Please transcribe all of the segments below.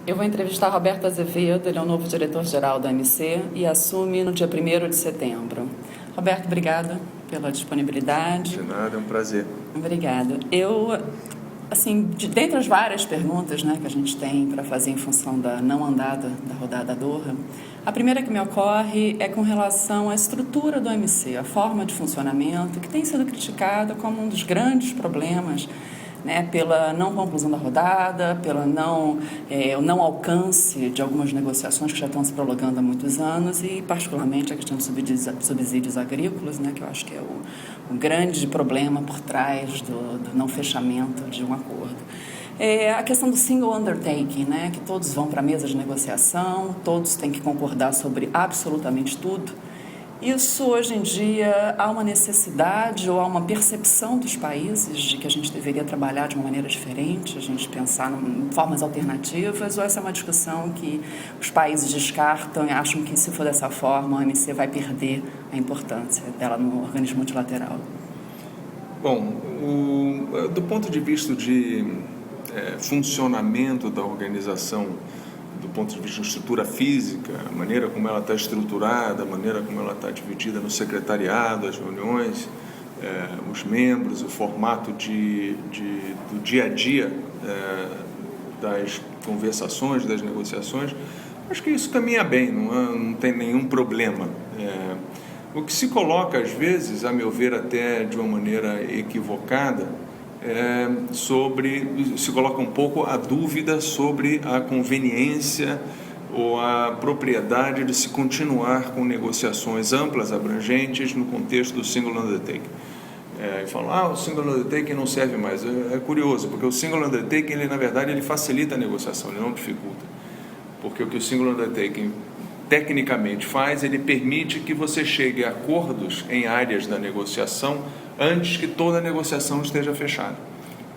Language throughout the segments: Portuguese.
Eu vou entrevistar Roberto Azevedo, ele é o novo diretor-geral da AMC e assume no dia 1º de setembro. Roberto, obrigada pela disponibilidade. De nada, é um prazer. Obrigada. Dentre as várias perguntas, né, que a gente tem para fazer em função da não andada da rodada Doha, a primeira que me ocorre é com relação à estrutura do AMC, a forma de funcionamento, que tem sido criticada como um dos grandes problemas, né, pela não conclusão da rodada, o não alcance de algumas negociações que já estão se prolongando há muitos anos e, particularmente, a questão de subsídios agrícolas, né, que eu acho que é o grande problema por trás do não fechamento de um acordo. A questão do single undertaking, né, que todos vão para a mesa de negociação, todos têm que concordar sobre absolutamente tudo. Isso, hoje em dia, há uma necessidade ou há uma percepção dos países de que a gente deveria trabalhar de uma maneira diferente, a gente pensar em formas alternativas, ou essa é uma discussão que os países descartam e acham que, se for dessa forma, a OMC vai perder a importância dela no organismo multilateral? Bom, do ponto de vista de funcionamento da organização, do ponto de vista de estrutura física, a maneira como ela está estruturada, a maneira como ela está dividida no secretariado, as reuniões, os membros, o formato do dia a dia das conversações, das negociações, acho que isso caminha bem, não tem nenhum problema. O que se coloca, às vezes, a meu ver até de uma maneira equivocada, se coloca um pouco a dúvida sobre a conveniência ou a propriedade de se continuar com negociações amplas, abrangentes, no contexto do single undertaking. E falam, o single undertaking não serve mais. É curioso, porque o single undertaking, na verdade, ele facilita a negociação, ele não dificulta. Porque o que o single undertaking tecnicamente faz, ele permite que você chegue a acordos em áreas da negociação antes que toda a negociação esteja fechada.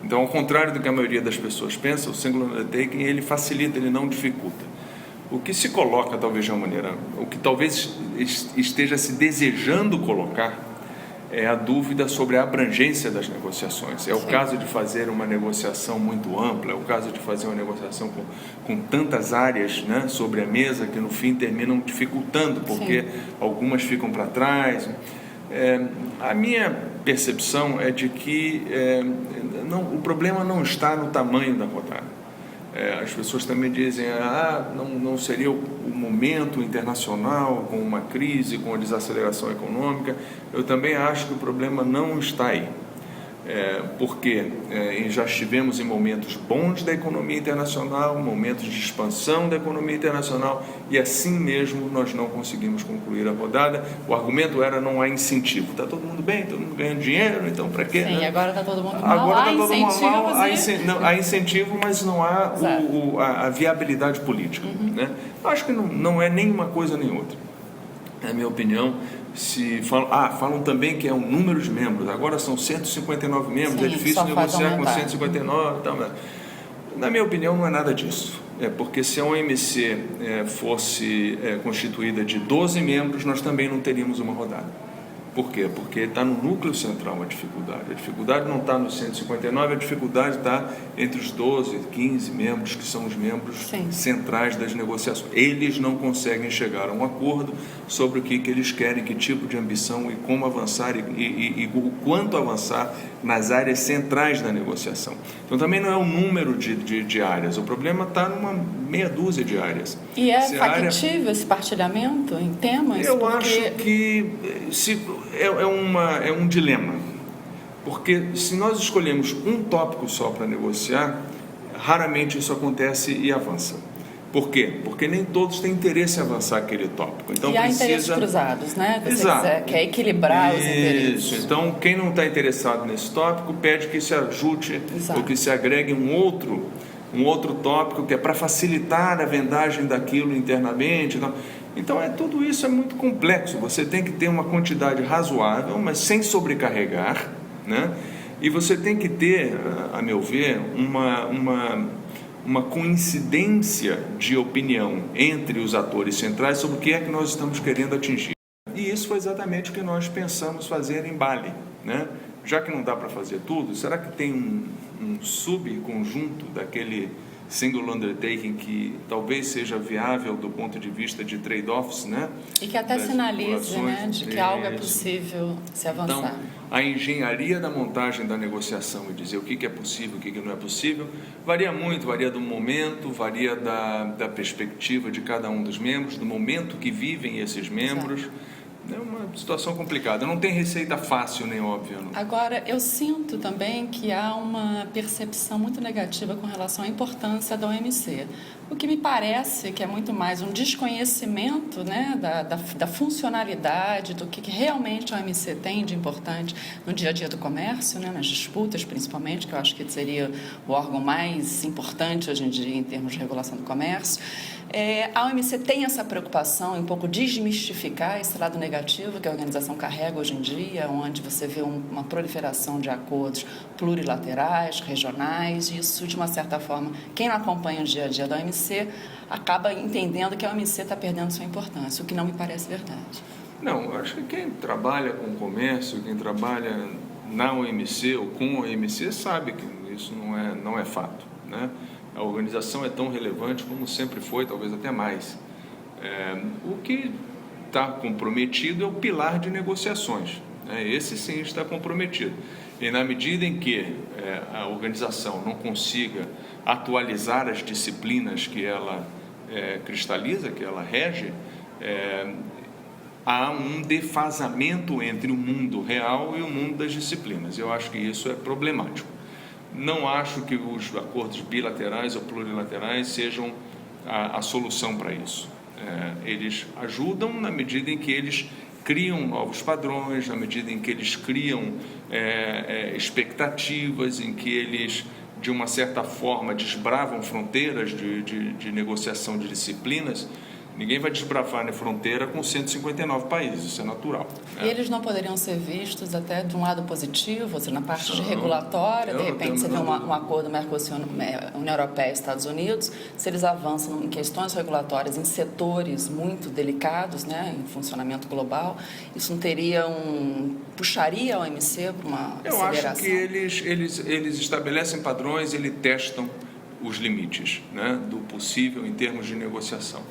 Então, ao contrário do que a maioria das pessoas pensa, o single undertaking, ele facilita, ele não dificulta. O que se coloca, talvez de uma maneira, o que talvez esteja se desejando colocar é a dúvida sobre a abrangência das negociações. É o caso de fazer uma negociação muito ampla, é o caso de fazer uma negociação com tantas áreas, né, sobre a mesa que no fim terminam dificultando, porque algumas ficam para trás. A minha percepção é de que o problema não está no tamanho da rodada. As pessoas também dizem, não seria o momento internacional com uma crise, com a desaceleração econômica. Eu também acho que o problema não está aí. Porque já estivemos em momentos bons da economia internacional, momentos de expansão da economia internacional, e assim mesmo nós não conseguimos concluir a rodada. O argumento era, não há incentivo. Está todo mundo bem, todo mundo ganhando dinheiro, então para quê? Sim, agora está todo mundo mal. Agora está todo mundo mal, há incentivo, mas não há a viabilidade política. Né? Eu acho que não é nem uma coisa nem outra. Na minha opinião, falam também que é um número de membros, agora são 159 membros, é difícil negociar com 159 e tal. Na minha opinião, não é nada disso. Porque se a OMC fosse constituída de 12 membros, nós também não teríamos uma rodada. Por quê? Porque está no núcleo central a dificuldade. A dificuldade não está nos 159, a dificuldade está entre os 12, 15 membros, que são os membros centrais das negociações. Eles não conseguem chegar a um acordo sobre o que eles querem, que tipo de ambição e como avançar e o quanto avançar nas áreas centrais da negociação. Então também não é um número de áreas, o problema está numa meia dúzia de áreas. E factível esse partilhamento em temas? Eu acho que é um dilema, porque se nós escolhemos um tópico só para negociar, raramente isso acontece e avança. Por quê? Porque nem todos têm interesse em avançar aquele tópico. Então, há interesses cruzados, né? Exato. Quer equilibrar os interesses. Então, quem não está interessado nesse tópico pede que se ajude ou que se agregue um outro tópico que é para facilitar a vendagem daquilo internamente. Então, tudo isso é muito complexo. Você tem que ter uma quantidade razoável, mas sem sobrecarregar, né? E você tem que ter, a meu ver, uma coincidência de opinião entre os atores centrais sobre o que é que nós estamos querendo atingir. E isso foi exatamente o que nós pensamos fazer em Bali, né? Já que não dá para fazer tudo, será que tem um subconjunto single undertaking que talvez seja viável do ponto de vista de trade-offs, né? E que até sinalize, né, de que algo é possível se avançar. Então, a engenharia da montagem da negociação e dizer o que é possível, o que não é possível, varia muito, varia do momento, varia da perspectiva de cada um dos membros, do momento que vivem esses membros. Exato. É uma situação complicada, não tem receita fácil nem óbvia. Não. Agora, eu sinto também que há uma percepção muito negativa com relação à importância da OMC, o que me parece que é muito mais um desconhecimento, né, da funcionalidade, do que realmente a OMC tem de importante no dia a dia do comércio, né, nas disputas principalmente, que eu acho que seria o órgão mais importante hoje em dia em termos de regulação do comércio. A OMC tem essa preocupação em um pouco desmistificar esse lado negativo que a organização carrega hoje em dia, onde você vê uma proliferação de acordos plurilaterais, regionais, e isso, de uma certa forma, quem não acompanha o dia a dia da OMC acaba entendendo que a OMC está perdendo sua importância, o que não me parece verdade. Não, acho que quem trabalha com comércio, quem trabalha na OMC ou com a OMC sabe que isso não é fato, né? A organização é tão relevante como sempre foi, talvez até mais. O que está comprometido é o pilar de negociações, né? Esse sim está comprometido. E na medida em que a organização não consiga atualizar as disciplinas que ela cristaliza, que ela rege, há um defasamento entre o mundo real e o mundo das disciplinas. Eu acho que isso é problemático. Não acho que os acordos bilaterais ou plurilaterais sejam a solução para isso. Eles ajudam na medida em que eles criam novos padrões, na medida em que eles criam expectativas, em que eles, de uma certa forma, desbravam fronteiras de negociação de disciplinas. Ninguém vai desbravar na fronteira com 159 países, isso é natural. E eles não poderiam ser vistos até de um lado positivo, ou seja, na parte de regulatória, de repente você vê um acordo Mercosul, União Europeia e Estados Unidos, se eles avançam em questões regulatórias em setores muito delicados, né, em funcionamento global, isso não puxaria a OMC para uma aceleração? Eu acho que eles estabelecem padrões, eles testam os limites, né, do possível em termos de negociação.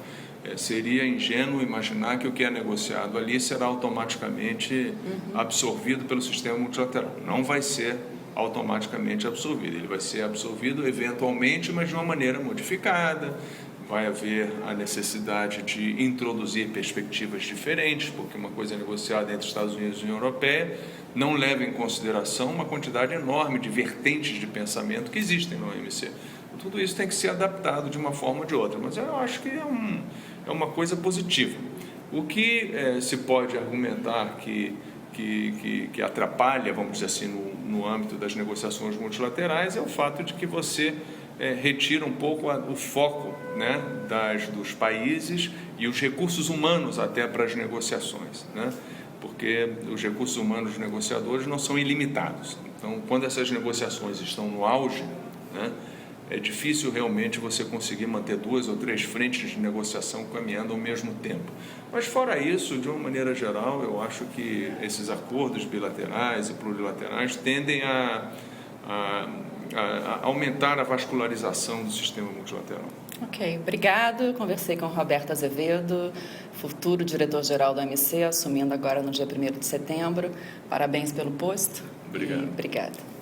Seria ingênuo imaginar que o que é negociado ali será automaticamente absorvido pelo sistema multilateral. Não vai ser automaticamente absorvido. Ele vai ser absorvido eventualmente, mas de uma maneira modificada. Vai haver a necessidade de introduzir perspectivas diferentes, porque uma coisa é negociada entre Estados Unidos e União Europeia não leva em consideração uma quantidade enorme de vertentes de pensamento que existem no OMC. Tudo isso tem que ser adaptado de uma forma ou de outra, mas eu acho que é uma coisa positiva. O que se pode argumentar que atrapalha, vamos dizer assim, no âmbito das negociações multilaterais é o fato de que você retira um pouco o foco, né, dos países e os recursos humanos até para as negociações, né? Porque os recursos humanos dos negociadores não são ilimitados. Então, quando essas negociações estão no auge, né, é difícil realmente você conseguir manter 2 ou 3 frentes de negociação caminhando ao mesmo tempo. Mas fora isso, de uma maneira geral, eu acho que esses acordos bilaterais e plurilaterais tendem a aumentar a vascularização do sistema multilateral. Ok, obrigado. Conversei com Roberto Azevedo, futuro diretor-geral da OMC, assumindo agora no dia 1º de setembro. Parabéns pelo posto. Obrigado. Obrigada.